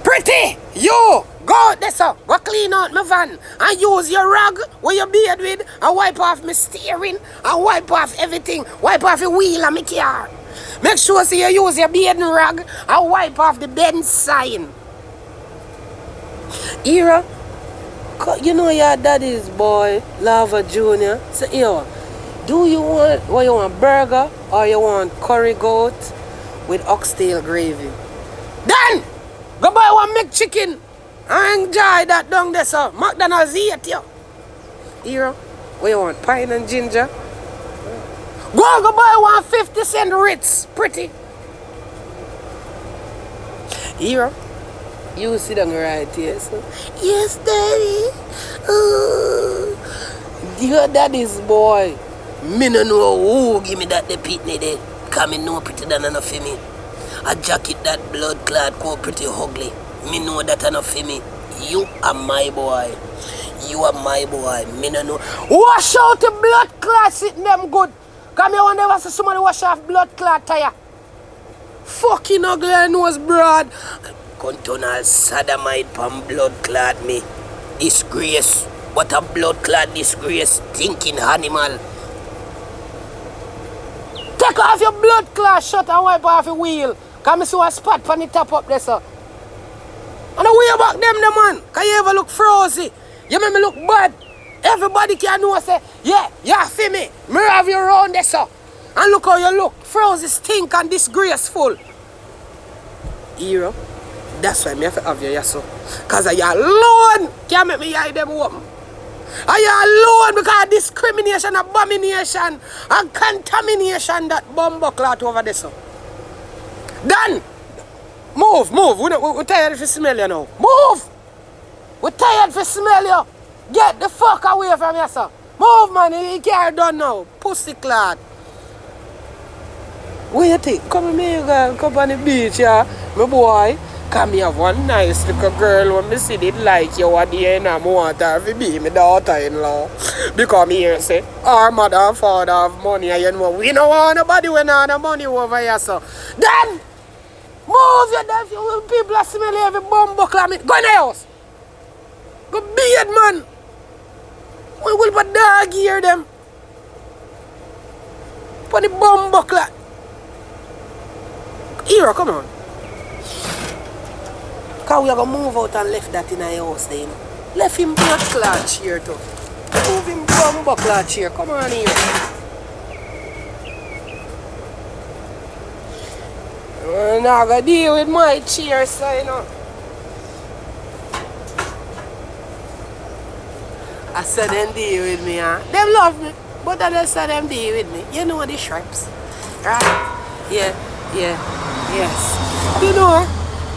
Pretty! You go out there, so go clean out my van and use your rag where you beard with and wipe off my steering and wipe off everything. Wipe off the wheel of my car. Make sure so you use your bearding rag and wipe off the bend sign. Ira, you know your daddy's boy, Lava Jr. So here, do you want burger or you want curry goat with oxtail gravy? Then go buy one McChicken and enjoy that down there, so McDonald's eat you. Here, what you want? Pine and ginger? Go buy one 50-cent Ritz. Pretty. Here, you sit down right here. So, yes, daddy. Your daddy's boy. Me no know who give me that the pitney there. Cause me know pretty than enough for me. A jacket that blood clad go pretty ugly. Me know that enough for me. You are my boy. You are my boy. Me no know. Wash out the blood clot sitting them good. Cause me want never see somebody wash off blood clot tire. Fucking ugly nose broad. Contonal sodomite pan blood clot me. Disgrace. What a blood clot disgrace. Thinking animal. Take off your blood clot shut and wipe off your wheel. Cause me see a spot on the top up there, sir. And the way back them, man. Cause you ever look frozy. You make me look bad. Everybody can know, say, yeah, you feel me. Me have you around there, sir. And look how you look. Frozy, stink and disgraceful. Hero, that's why me have to have you, yes, sir. Cause you alone can't make me eye them open. And you alone because of discrimination, abomination, and contamination that bumbo clot over there, sir. Done. Move. We're tired to smell you now. Move. We're tired to smell you. Get the fuck away from you, sir. Move, man. You can't done now. Pussy clot. What you think? Come with me, girl. Come on the beach, yeah. My boy. Come here, have one nice little girl when me see it like you at the end. I want her to be my daughter-in-law. Because me here say, our mother and father have money and you know, we don't want nobody when all the money over here, so. Then, move your death. People are smelling every bum buckle. Go in the house. Go beard, man. We will put dog here, them. Put the bum buckle. Here, come on. Because we are going to move out and left that in our house then. Left him blood clot chair too. Move him bumbo clot chair. Come on here. I'm not going to deal with my chair, so you know. I said them deal with me, huh? Them love me, but I just said them deal with me. You know the shrubs, right? Yeah, yes. You know,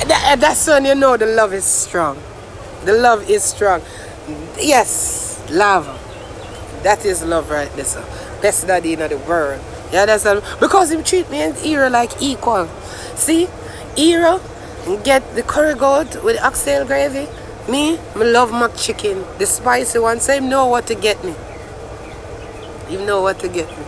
that's when you know the love is strong. The love is strong. Yes, love. That is love right there, sir. Best daddy in the world. Yeah, that's because he treat me and Hero like equal. See, Hero get the curry goat with oxtail gravy. Me love McChicken, the spicy one. So him know what to get me. You know what to get me.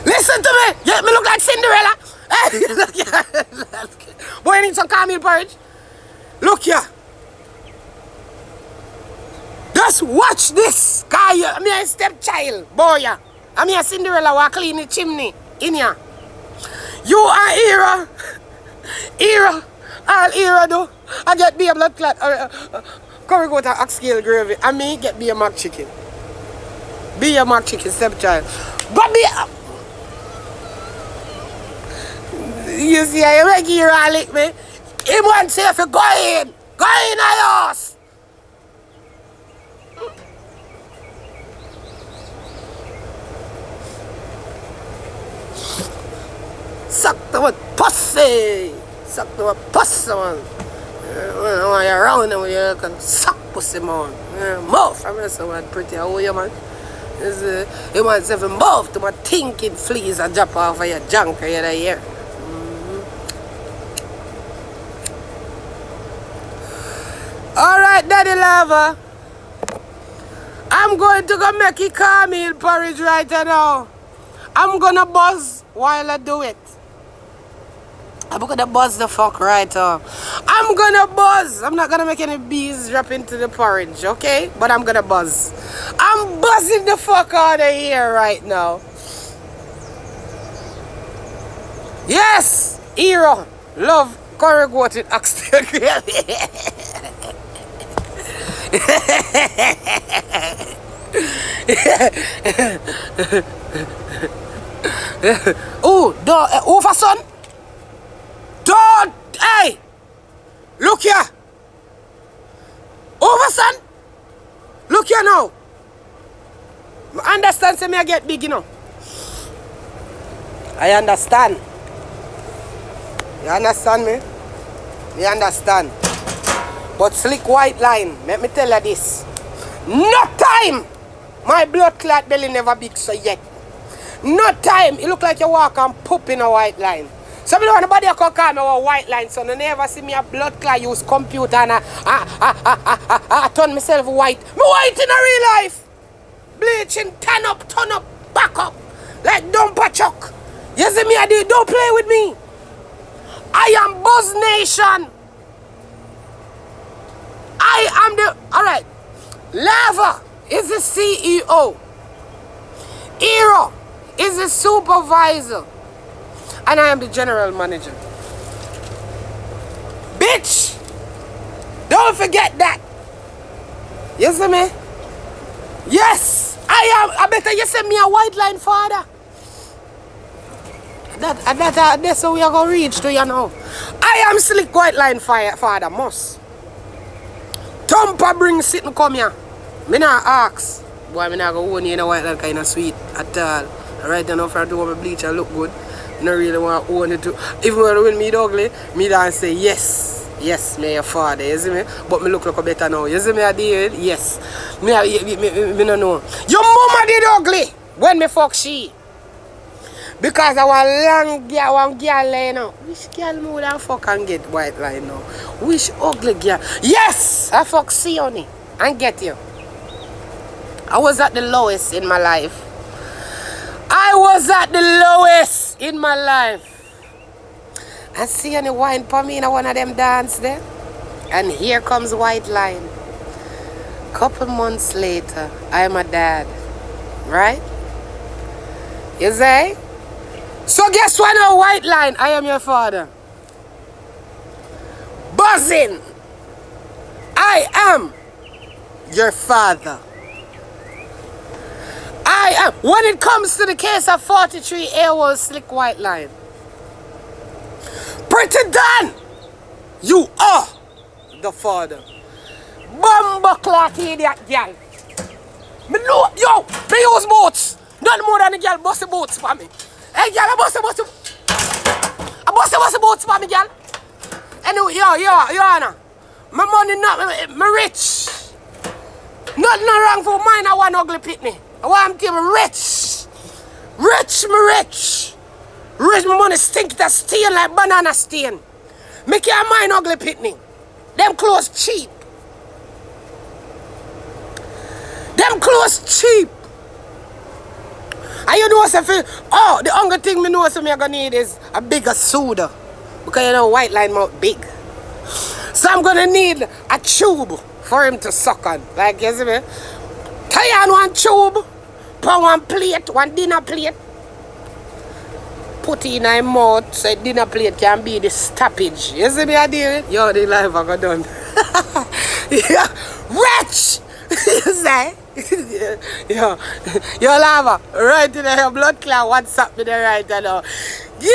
Listen to me. Yeah, me look like Cinderella. Boy, I need some caramel porridge. Look here. Just watch this. Cause me a stepchild, boy. I'm a Cinderella who clean the chimney in here. You are Hero. All Hero do. I get be a blood clot. Curry goat and oxtail gravy. And me get be a McChicken. Be a McChicken stepchild. But be a... You see, I make Hero lick me. He wants to say, go in the house. Suck the word pussy. Suck the word pussy, man. When you're around them, you can suck pussy, man. Mouth. I mean, someone pretty. How are you, man? You want to have mouth to my thinking fleas and drop off of your junk right here. Alright, daddy lover. I'm going to go make you caramel porridge right now. I'm gonna buzz while I do it. I'm gonna buzz the fuck right off. I'm gonna buzz. I'm not gonna make any bees drop into the porridge, okay? But I'm gonna buzz. I'm buzzing the fuck out of here right now. Yes! Hero. Love curry goat with oxtail gravy. Oh, over son. Don't, hey, look here. Over son. Look here now. Understand, say me I get big, you know. I understand. You understand me? You understand. But slick white line, let me tell you this. No time. My blood clot belly never big so yet. No time. It look like you walk and poop in a white line. Some of nobody can call me a white line, so you never see me a blood clot use computer and I turn myself white. Me white in a real life. Bleaching, turn up, back up. Like dumper chuck. You see me I do, don't play with me. I am Buzz Nation. I am the, alright. Lava is the CEO. Hero is the supervisor. And I am the general manager. Bitch! Don't forget that. You see me? Yes! I better you send me a white line father. That's how we are going to reach to you now. I am slick white line father, must. Thumper bring sitting come here. Me not ask. Boy, me not go own you in a white line kind of sweet at all. Right now, if I do my bleach and look good, I don't really want to own it too. Even when me ugly, me don't say yes. Yes, me your father, you see me? But me look like a better now. You see me I did? Yes. Me don't know. Your mama did ugly when me fuck she. Because I want long girl, one girl you know. Which girl me would have fuck and get white line now? Which ugly girl? Yes! I fuck see honey and get you. I was at the lowest in my life. I was at the lowest in my life. And see any wine for me in one of them dance there. And here comes white line. Couple months later, I'm a dad. Right? You say? So guess what now, white line? I am your father. Buzzing. I am your father. I am. When it comes to the case of 43 hours slick white line. Pretty done. You are the father. Bumbo clock idiot girl. Me know, yo, me use boots. Not more than a girl bust the boots for me. Hey girl, I bust the boots for me, girl. Anyway, yo, Anna. My money not, me rich. Nothing wrong for mine, I want ugly pitney. I want him rich. Rich, me rich. Rich, my money stink that stain like banana stain. Make your mind ugly pitney. Them clothes cheap. Them clothes cheap. And you know something? Oh, the only thing me know something I'm gonna need is a bigger soda. Because you know white line mouth big. So I'm gonna need a tube for him to suck on. Like you see me? Tie on one tube, put one plate, one dinner plate. Put it in my mouth so the dinner plate can be the stoppage. You see me I did it? Yo, the life I got done. Yeah. Rich! You say? Yo, lava, right in your blood clot, WhatsApp me there right now. Yo!